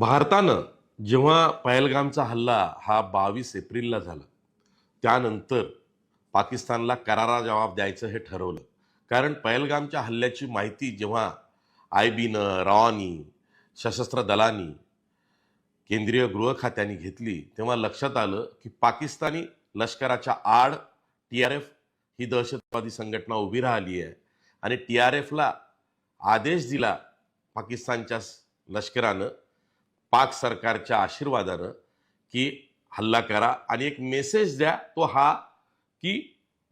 भारतानं जेव्हा पहलगामचा हल्ला हा 22 एप्रिलला झाला, त्यानंतर पाकिस्तानला करारा जवाब द्यायचं हे ठरवलं. कारण पहलगामच्या हल्ल्याची माहिती जेव्हा आयबीनं, रॉनी, सशस्त्र दलांनी, केंद्रीय गृह खात्याने घेतली, तेव्हा लक्षात आलं की पाकिस्तानी लष्कराच्या आड TRF ही दहशतवादी संघटना उभी राहिली आहे. आणि TRFला आदेश दिला पाकिस्तानच्या लष्करानं, पाक सरकारच्या आशीर्वादानं, की हल्ला करा आणि एक मेसेज द्या तो हा की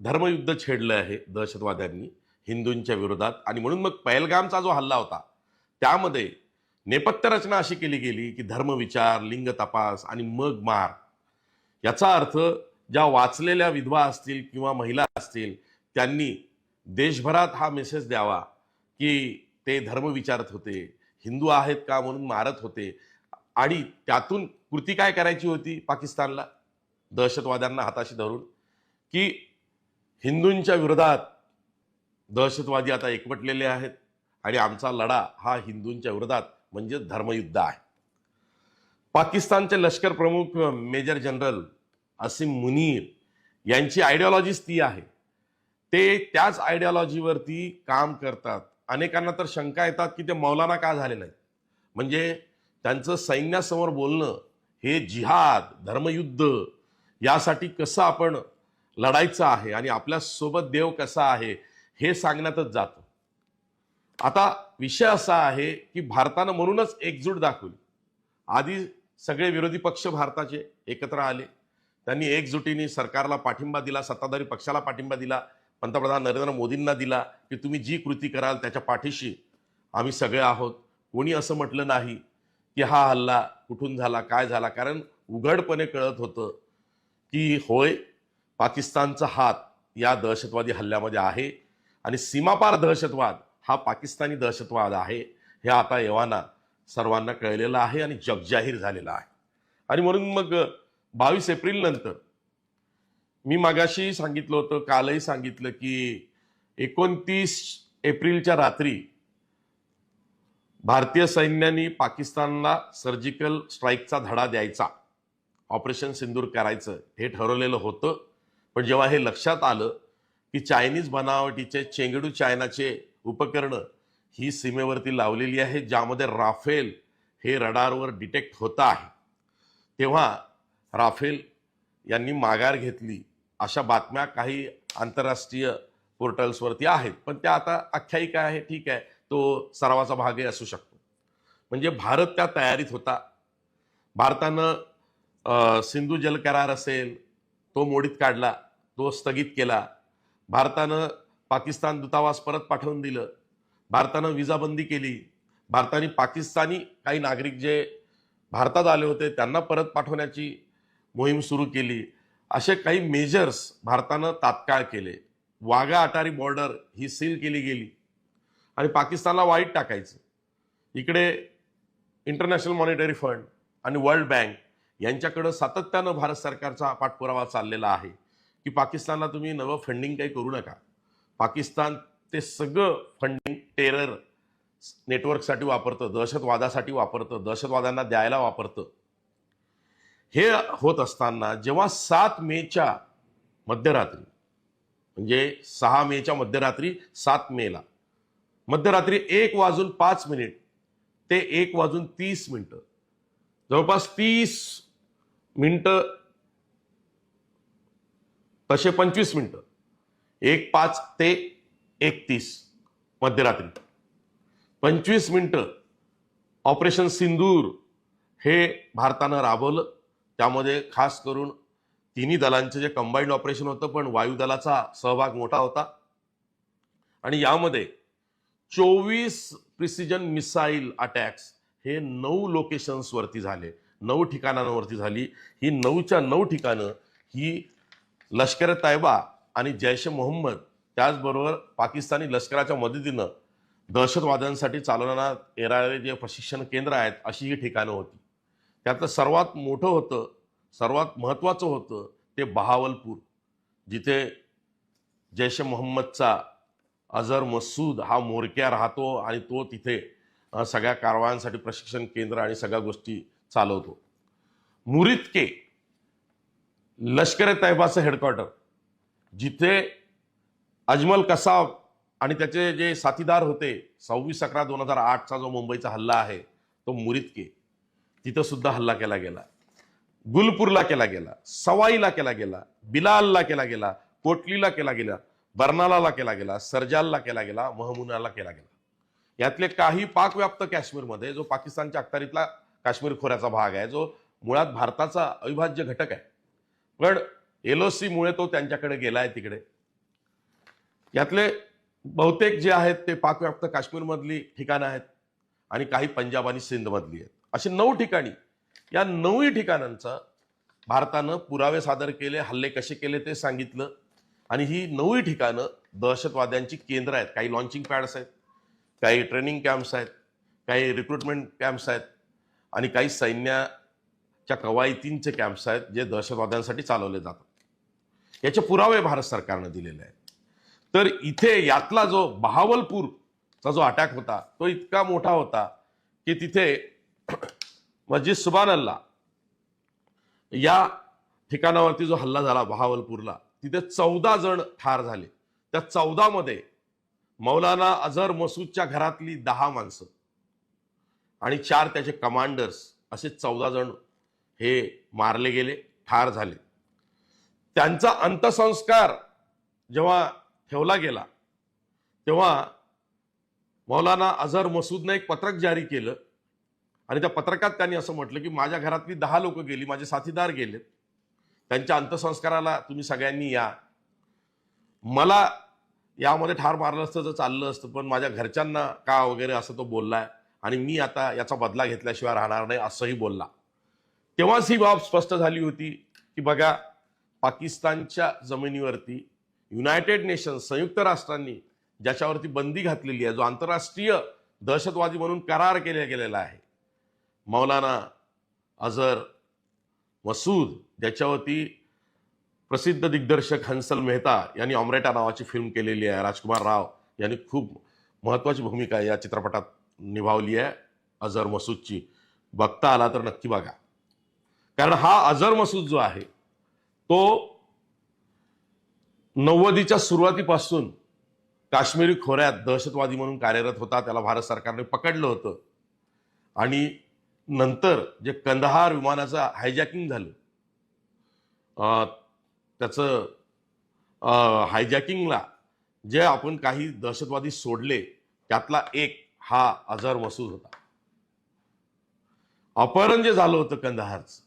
धर्मयुद्ध छेडलं आहे दहशतवाद्यांनी हिंदूंच्या विरोधात. आणि म्हणून मग पहलगामचा जो हल्ला होता त्यामध्ये नेपथ्य रचना अशी केली गेली की धर्मविचार, लिंग तपास आणि मग मार. याचा अर्थ ज्या वाचलेल्या विधवा असतील किंवा महिला असतील त्यांनी देशभरात हा मेसेज द्यावा की ते धर्म विचारत होते, हिंदू आहेत का म्हणून मारत होते. आणि त्यातून कृती काय करायची होती पाकिस्तानला, दहशतवाद्यांना हाताशी धरून, की हिंदूंच्या विरोधात दहशतवादी आता एकवटलेले आहेत आणि आमचा लढा हा हिंदूंच्या विरोधात म्हणजे धर्मयुद्ध आहे. पाकिस्तानचे लष्कर प्रमुख मेजर जनरल असीम मुनीर यांची आयडिओलॉजीच ती आहे. ते त्याच आयडिओलॉजीवरती काम करतात. अनेकांना तर शंका येतात की ते मौलाना का झाले नाहीत. म्हणजे त्यांचं सैन्यासमोर बोलणं हे जिहाद, धर्मयुद्ध यासाठी कसं आपण लढायचं आहे आणि आपल्या सोबत देव कसा आहे हे सांगण्यातच जातं. आता विषय असा आहे की भारतानं म्हणूनच एकजूट दाखवली. आधी सगळे विरोधी पक्ष भारताचे एकत्र आले, त्यांनी एकजुटीने सरकारला पाठिंबा दिला, सत्ताधारी पक्षाला पाठिंबा दिला, पंतप्रधान नरेंद्र मोदींना दिला की तुम्ही जी कृती कराल त्याच्या पाठीशी आम्ही सगळे आहोत. कोणी असं म्हटलं नाही की हा हल्ला कुठून झाला, काय झाला. कारण उघडपणे कळत होतं की होय, पाकिस्तानचा हात या दहशतवादी हल्ल्यामध्ये आहे आणि सीमापार दहशतवाद हा पाकिस्तानी दहशतवाद आहे हे आता एव्हाना सर्वांना कळलेलं आहे आणि जगजाहीर झालेलं आहे. आणि म्हणून मग 22 एप्रिल नंतर मी मागाशी सांगितलं होतं, कालही सांगितलं की 29 एप्रिलच्या रात्री भारतीय सैन्याने पाकिस्तानला सर्जिकल स्ट्राईकचा धडा द्यायचा, ऑपरेशन सिंदूर करायचं हे ठरवलेलं होतं. पण जेव्हा हे लक्षात आलं की चायनीज बनावटीचे चेंगडू चायनाचे उपकरणं ही सीमेवरती लावलेली आहे, ज्यामध्ये राफेल हे रडारवर डिटेक्ट होतं आहे, तेव्हा राफेल यांनी माघार घेतली अशा बातम्या काही आंतरराष्ट्रीय पोर्टल्सवरती आहेत. पण त्या आता आख्यायिका आहे, ठीक आहे, तो सरावाचा भागही असू शकतो. म्हणजे भारत त्या तयारीत होता. भारतानं सिंधू जल करार असेल तो मोडीत काढला, तो स्थगित केला. भारतानं पाकिस्तान दूतावास परत पाठवून दिलं. भारतानं विजाबंदी केली. भारताने पाकिस्तानी काही नागरिक जे भारतात आले होते त्यांना परत पाठवण्याची मोहीम सुरू केली. असे काही मेजर्स भारतानं तात्काळ केले. वाघा अटारी बॉर्डर ही सील केली गेली आणि पाकिस्तानला वाईट टाकायचं. इकडे इंटरनॅशनल मॉनिटरी फंड आणि वर्ल्ड बँक यांच्याकडं सातत्यानं भारत सरकारचा पाठपुरावा चाललेला आहे की पाकिस्तानला तुम्ही नवं फंडिंग काही करू नका. पाकिस्तान ते सगळं फंडिंग टेरर नेटवर्कसाठी वापरतं, दहशतवादासाठी वापरतं, दहशतवाद्यांना द्यायला वापरतं. हे होत असताना जेव्हा 7 मेच्या मध्यरात्री, म्हणजे 6 मेच्या मध्यरात्री 7 मेला मध्यरात्री 1:05 ते 1:30, जवळपास 30 मिनिटं, तसे 25 मिनिटं, 1:05 ते 1:30 मध्यरात्री 25 मिनिटं ऑपरेशन सिंदूर हे भारतानं राबवलं. त्यामध्ये खास करून तिन्ही दलांचे जे कंबाईंड ऑपरेशन होतं, पण वायुदलाचा सहभाग मोठा होता. आणि यामध्ये 24 प्रिसिजन मिसाईल अटॅक्स हे 9 लोकेशन्सवरती झाले, 9 ठिकाणांवरती झाली. ही 9च्या 9 ठिकाणं ही लष्कर तैयबा आणि जैश ए मोहम्मद त्याचबरोबर पाकिस्तानी लष्कराच्या मदतीनं दहशतवाद्यांसाठी चालवण्यात येणारे जे प्रशिक्षण केंद्र आहेत अशी ही ठिकाणं होती. त्यातलं सर्वात मोठं होतं, सर्वात महत्त्वाचं होतं ते बहावलपूर, जिथे जैश ए मोहम्मदचा अझर मसूद हा म्होरक्या राहतो आणि तो तिथे सगळ्या कारवायांसाठी प्रशिक्षण केंद्र आणि सगळ्या गोष्टी चालवतो. मुरीद के लष्कर ए तैयबाचं हेडक्वार्टर, जिथे अजमल कसाब आणि त्याचे जे साथीदार होते, 26/11/2008चा जो मुंबईचा हल्ला आहे तो मुरीद के, तिथं सुद्धा हल्ला केला गेला. गुलपूरला केला गेला, सवाईला केला गेला, बिलालला केला गेला, कोटलीला केला गेला, बर्नालाला केला गेला, सरजालला केला गेला, महमुनाला केला गेला. यातले काही पाकव्याप्त काश्मीरमध्ये, जो पाकिस्तानच्या अखत्यारीतला काश्मीर खोऱ्याचा भाग आहे, जो मुळात भारताचा अविभाज्य घटक आहे, पण LOC मुळे तो त्यांच्याकडे गेलाय तिकडे. यातले बहुतेक जे आहेत ते पाकव्याप्त काश्मीरमधली ठिकाणं आहेत आणि काही पंजाब आणि सिंध मधली आहेत. अशी 9 ठिकाणी, या 9ही ठिकाणांचा भारतानं पुरावे सादर केले, हल्ले कसे केले ते सांगितलं. आणि ही 9ही ठिकाणं दहशतवाद्यांची केंद्र आहेत. काही लॉन्चिंग पॅड्स आहेत, काही ट्रेनिंग कॅम्प्स आहेत, काही रिक्रुटमेंट कॅम्प्स आहेत आणि काही सैन्याच्या कवायतींचे कॅम्प्स आहेत जे दहशतवाद्यांसाठी चालवले जातात. याचे पुरावे भारत सरकारनं दिलेले आहेत. तर इथे यातला जो बहावलपूरचा जो अटॅक होता तो इतका मोठा होता की तिथे मस्जिद सुभान अल्लाह या ठिकाणावरती जो हल्ला झाला बहावलपूरला, तिथे 14 जण ठार झाले. त्या 14 मध्ये मौलाना अझहर मसूदच्या घरातली 10 माणसं आणि 4 त्याचे कमांडर्स, असे 14 जण हे मारले गेले, ठार झाले. त्यांचा अंत्यसंस्कार जेव्हा ठेवला गेला तेव्हा मौलाना अझहर मसूदने एक पत्रक जारी केलं आणि त्या पत्रकात त्यांनी असं म्हटलं की माझ्या घरातली 10 लोक गेली, माझे साथीदार गेलेत, त्यांच्या अंत्यसंस्काराला तुम्ही सगळ्यांनी या. मला यामध्ये ठार मारलं असतं तर चाललं असतं, पण माझ्या घरच्यांना का वगैरे असं तो बोललाय आणि मी आता याचा बदला घेतल्याशिवाय राहणार नाही असंही बोलला. तेव्हाच ही बाब स्पष्ट झाली होती की बघा, पाकिस्तानच्या जमिनीवरती युनायटेड नेशन्स, संयुक्त राष्ट्रांनी ज्याच्यावरती बंदी घातलेली आहे, जो आंतरराष्ट्रीय दहशतवादी म्हणून करार केला गेलेला आहे, मौलाना अझहर मसूद, ज्याच्यावरती प्रसिद्ध दिग्दर्शक हंसल मेहता यांनी ऑमरेटा नावाची फिल्म केलेली आहे. राजकुमार राव यांनी खूप महत्वाची भूमिका या चित्रपटात निभावली आहे अझहर मसूदची. बघता आला तर नक्की बघा, कारण हा अझहर मसूद जो आहे तो 90च्या सुरुवातीपासून काश्मीरी खोऱ्यात दहशतवादी म्हणून कार्यरत होता. त्याला भारत सरकारने पकडलं होतं आणि नंतर जे कंदहार विमानाचं हायजॅकिंग झालं, त्याचं हायजॅकिंगला जे आपण काही दहशतवादी सोडले त्यातला एक हा अझहर मसूद होता. अपहरण जे झालं होतं कंदहारचं,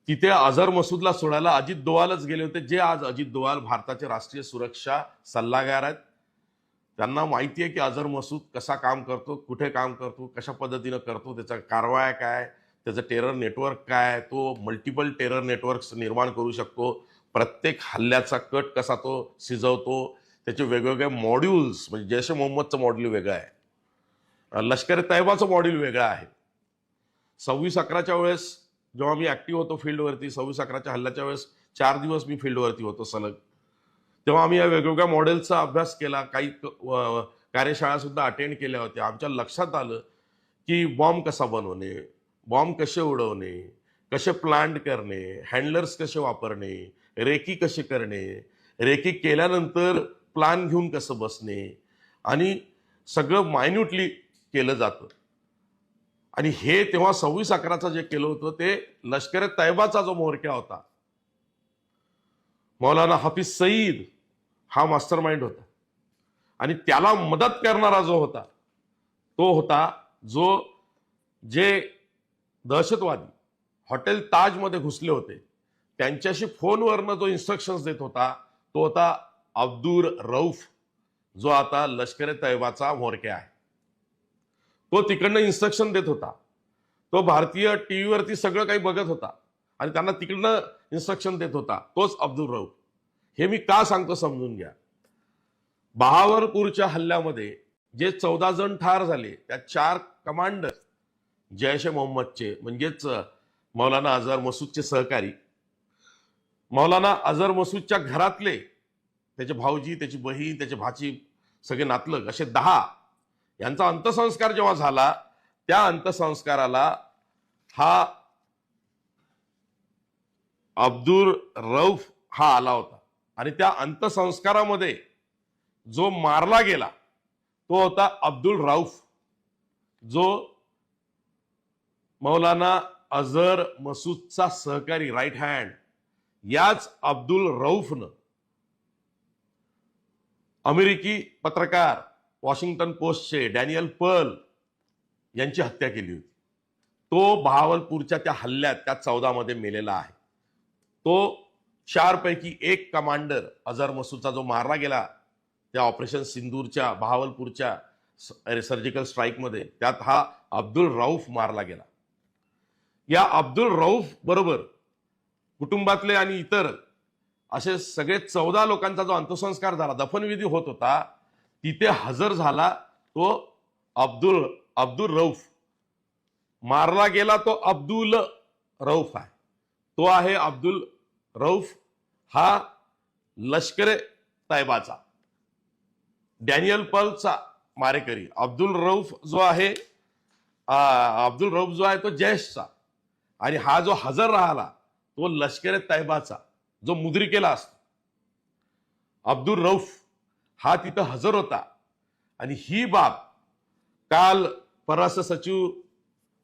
तिथे अझहर मसूदला सोडायला अजित दोवालच गेले होते, जे आज अजित दोवाल भारताचे राष्ट्रीय सुरक्षा सल्लागार आहेत. त्यांना माहिती आहे की अझहर मसूद कसा काम करतो, कुठे काम करतो, कशा पद्धतीनं करतो, त्याचा कारवाया काय, त्याचं टेरर नेटवर्क काय, तो मल्टिपल टेरर नेटवर्क्स निर्माण करू शकतो, प्रत्येक हल्ल्याचा कट कसा तो शिजवतो, त्याचे वेगवेगळे मॉड्यूल्स, म्हणजे जैश ए मोहम्मदचं मॉड्यूल वेगळं आहे, लष्कर ए तैयबाचं मॉड्यूल वेगळं आहे. 26/11च्या वेळेस जेव्हा मी ऍक्टिव्ह होतो फील्डवरती, 26/11च्या हल्ल्याच्या वेळेस 4 दिवस मी फील्डवरती होतो सलग, तेव्हा आम्ही या वेगवेगळ्या मॉडेलचा अभ्यास केला, काही कार्यशाळा सुद्धा अटेंड केल्या होत्या. आमच्या लक्षात आलं की बॉम्ब कसा बनवणे, बॉम्ब कसे उडवणे, कसे प्लांट करणे, हँडलर्स कसे वापरणे, रेकी कसे करणे, रेकी केल्यानंतर प्लान घेऊन कसं बसणे, आणि सगळं मायन्युटली केलं जातं. आणि हे तेव्हा 26/11चं जे केलं होतं ते लष्कर ए तैयबाचा जो म्होरक्या होता, मौलाना हाफिज सईद, हा मास्टर माइंड होता. आणि त्याला मदत करणारा जो होता तो होता जे दहशतवादी हॉटेल ताजमध्ये घुसले होते, त्यांच्याशी फोनवरनं जो इन्स्ट्रक्शन्स देत होता तो होता अब्दुल रऊफ, जो आता लष्कर ए तैयबाचा म्होरक्या आहे. तो तिकडनं इन्स्ट्रक्शन देत होता, तो भारतीय टीव्हीवरती सगळं काही बघत होता आणि त्यांना तिकडनं इन्स्ट्रक्शन देत होता, तोच अब्दुल रऊफ. हे मी का सांगतो समजून घ्या. बहावलपूरच्या हल्ल्यामध्ये जे 14 जण ठार झाले, त्या 4 कमांडर जैश ए मोहम्मदचे, म्हणजेच मौलाना अझहर मसूदचे सहकारी, मौलाना अझहर मसूदच्या घरातले, त्याचे भाऊजी, त्याची बहीण, त्याचे भाची, सगळे नातलग, असे 10 यांचा अंत्यसंस्कार जेव्हा झाला, त्या अंत्यसंस्काराला हा अब्दुल रऊफ हा आला होता आणि त्या अंत्यसंस्कारामध्ये जो मारला गेला तो होता अब्दुल रऊफ, जो मौलाना अझहर मसूदचा सहकारी, राईट हँड. याच अब्दुल रऊफनं अमेरिकी पत्रकार वॉशिंग्टन पोस्टचे डॅनियल पर्ल यांची हत्या केली होती. तो बहावलपूरच्या त्या हल्ल्यात त्या 14 मध्ये मेलेला आहे. तो 4 पैकी एक कमांडर अझहर मसूदचा जो मारला गेला त्या ऑपरेशन सिंदूरच्या बहावलपूरच्या सर्जिकल स्ट्राईकमध्ये, त्यात हा अब्दुल रऊफ मारला गेला. या अब्दुल रऊफ बरोबर कुटुंबातले आणि इतर असे सगळे 14 लोकांचा जो अंत्यसंस्कार झाला, दफनविधी होत होता, तिथे हजर झाला तो अब्दुल रऊफ. मारला गेला तो अब्दुल रऊफ आहे. तो आहे अब्दुल रऊफ, हा लष्कर तैबाचा, डॅनियल पर्लचा मारेकरी. अब्दुल रऊफ जो आहे तो जैशचा, आणि हा जो हजर राहिला तो लष्कर तैबाचा, जो मुद्रिकेला असतो. अब्दुल रऊफ हा तिथं हजर होता. आणि ही बाब काल परराष्ट्र सचिव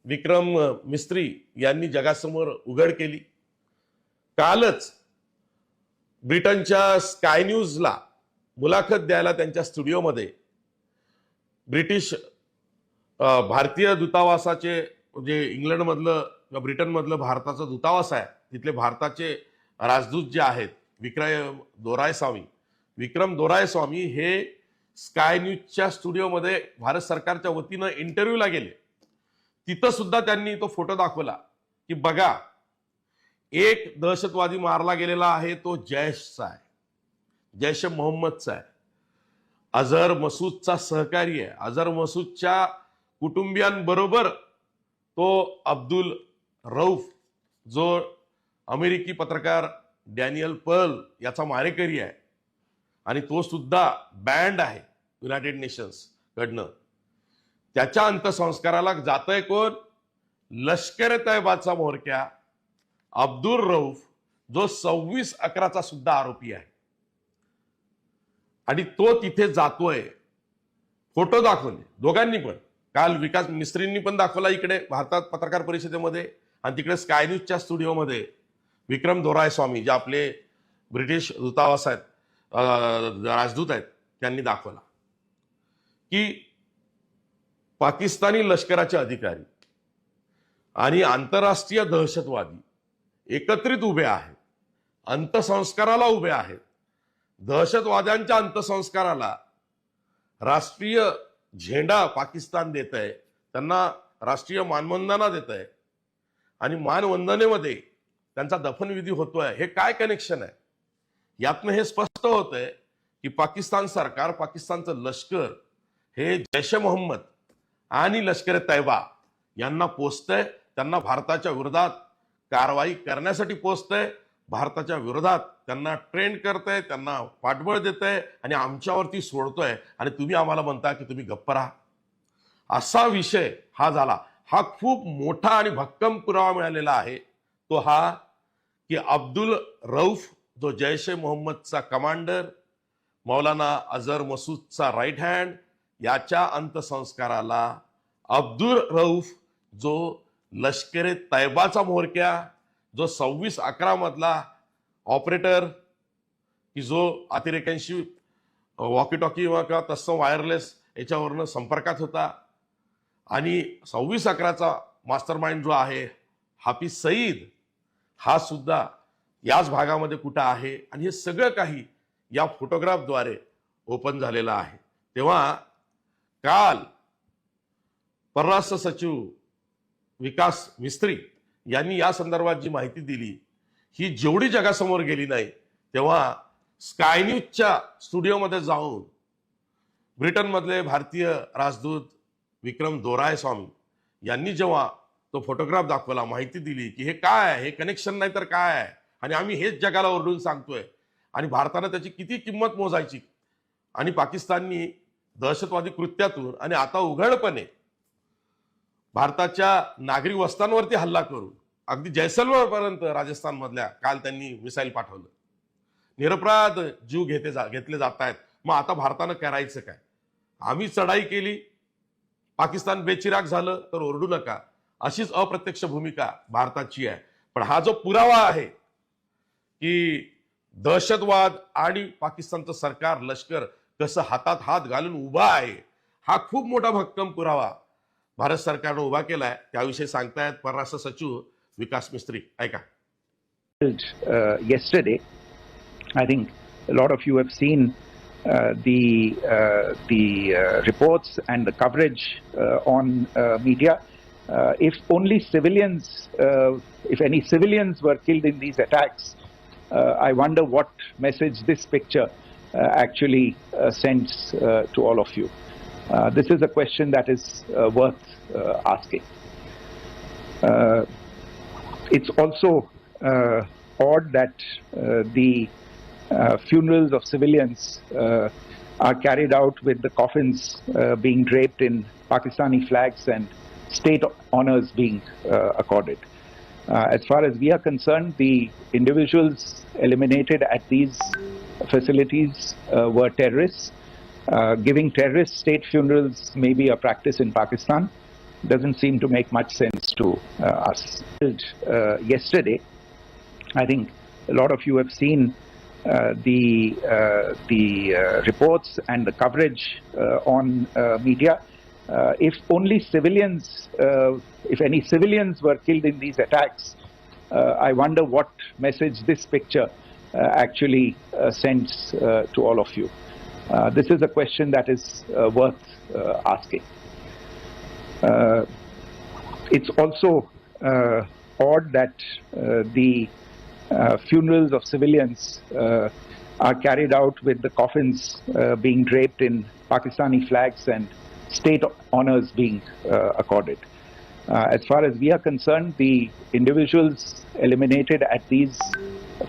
विक्रम मिस्त्री यांनी जगासमोर उघड केली. कालच ब्रिटनच्या स्काय न्यूजला मुलाखत द्यायला त्यांच्या स्टुडिओमध्ये ब्रिटिश भारतीय दूतावासाचे, जे इंग्लंडमधलं किंवा ब्रिटनमधलं भारताचं दूतावास आहे, तिथले भारताचे राजदूत जे आहेत विक्रम दोरायस्वामी हे स्काय न्यूजच्या स्टुडिओमध्ये भारत सरकारच्या वतीनं इंटरव्ह्यूला गेले. तिथं सुद्धा त्यांनी तो फोटो दाखवला की बघा, एक दहशतवादी मारला गेलेला आहे, तो जैशचा आहे, जैश मोहम्मदचा आहे, अझहर मसूदचा सहकारी आहे. अझहर मसूदच्या कुटुंबियांबरोबर तो अब्दुल रऊफ, जो अमेरिकी पत्रकार डॅनियल पर्ल याचा मारेकरी आहे, आणि तो सुद्धा बँड आहे युनायटेड नेशन्स कडनं. त्याच्या अंत्यसंस्काराला जातोय कोण? लष्कर तैबाचा म्होरक्या अब्दुल रऊफ, जो 26/11चा सुद्धा आरोपी आहे. आणि तो तिथे जातोय. फोटो दाखवले दोघांनी पण. काल विकास मिस्त्रींनी पण दाखवला इकडे भारतात पत्रकार परिषदेमध्ये, आणि तिकडे स्काय न्यूजच्या स्टुडिओमध्ये विक्रम दोरायस्वामी, जे आपले ब्रिटिश दूतावास आहेत, राजदूत आहेत, त्यांनी दाखवला की पाकिस्तानी लष्कराचे अधिकारी आणि आंतरराष्ट्रीय दहशतवादी एकत्रित उभे आहेत, अंत्यसंस्काराला उभे आहेत. दहशतवाद्यांच्या अंत्यसंस्काराला राष्ट्रीय झेंडा पाकिस्तान देत आहे, त्यांना राष्ट्रीय मानवंदना देत आहे, आणि मानवंदनेमध्ये त्यांचा दफनविधी होतोय. हे काय कनेक्शन आहे? यातनं हे स्पष्ट होतंय की पाकिस्तान सरकार, पाकिस्तानचं लष्कर हे जैश मोहम्मद आणि लष्कर तैबा यांना पोचतंय, त्यांना भारताच्या विरोधात कारवाई करण्यासाठी पोचतंय, भारताच्या विरोधात त्यांना ट्रेन करतंय, त्यांना पाठबळ देतंय, आणि आमच्यावरती सोडतोय, आणि तुम्ही आम्हाला म्हणता की तुम्ही गप्प राहा. असा विषय हा झाला. हा खूप मोठा आणि भक्कम पुरावा मिळालेला आहे. तो हा की अब्दुल रऊफ, जो जैश ए मोहम्मदचा कमांडर, मौलाना अझहर मसूदचा राईट हँड, याच्या अंत्यसंस्काराला अब्दुल रऊफ, जो लष्कर तैबाचा म्होरक्या, जो 26/11 मधला ऑपरेटर, की जो अतिरेक्यांशी वॉकी टॉकी किंवा तत्सम वायरलेस याच्यावरनं संपर्कात होता, आणि 26/11चा मास्टर माइंड जो आहे हाफिज सईद, हा सुद्धा याच भागामध्ये कुठं आहे. आणि हे सगळं काही या फोटोग्राफद्वारे ओपन झालेलं आहे. तेव्हा काल परराष्ट्र सचिव विकास मिस्त्री यांनी या संदर्भात जी माहिती दिली, ही जेवढी जगासमोर गेली नाही, तेव्हा स्काय न्यूजच्या स्टुडिओमध्ये जाऊन ब्रिटनमधले भारतीय राजदूत विक्रम दोरायस्वामी यांनी जेव्हा तो फोटोग्राफ दाखवला, माहिती दिली की हे काय आहे, हे कनेक्शन नाही तर काय आहे, आणि आम्ही हेच जगाला ओरडून सांगतोय, आणि भारतानं त्याची किती किंमत मोजायची, आणि पाकिस्ताननी दहशतवादी कृत्यातून आणि आता उघडपणे भारताच्या नागरिक वस्त्यांवरती हल्ला करून अगदी जैसलमेर पर्यंत राजस्थान मधल्या काल त्यांनी मिसाईल पाठवलं. निरपराध जीव घेतले जात आहेत. मग आता भारतानं करायचं काय? आम्ही चढाई केली, पाकिस्तान बेचिराग झालं तर ओरडू नका, अशीच अप्रत्यक्ष भूमिका भारताची आहे. पण हा जो पुरावा आहे की दहशतवाद आणि पाकिस्तानचं सरकार लष्कर कसं हातात हात घालून उभा आहे, हा खूप मोठा भक्कम पुरावा भारत सरकारनं उभा केलाय. त्याविषयी सांगतायत परराष्ट्र सचिव विकास मिस्त्री. ऐका. Yesterday, I think a lot of you have seen the reports and the coverage on media. If only civilians, if any civilians were killed in these attacks, I wonder what message this picture actually sends to all of you. This is a question that is worth asking. It's also odd that the funerals of civilians are carried out with the coffins being draped in Pakistani flags and state honors being accorded. As far as we are concerned, the individuals eliminated at these facilities were terrorists. Giving terrorist state funerals may be a practice in Pakistan. Doesn't seem to make much sense to us. Yesterday, I think a lot of you have seen the reports and the coverage on media. If only civilians, if any civilians were killed in these attacks, I wonder what message this picture actually sends to all of you. This is a question that is worth asking. It's also odd that the funerals of civilians are carried out with the coffins being draped in Pakistani flags and state honors being accorded. As far as we are concerned, the individuals eliminated at these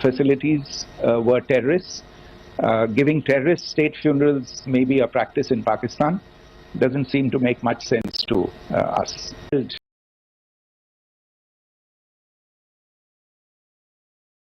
facilities were terrorists. Giving terrorist state funerals may be a practice in Pakistan. Doesn't seem to make much sense to us.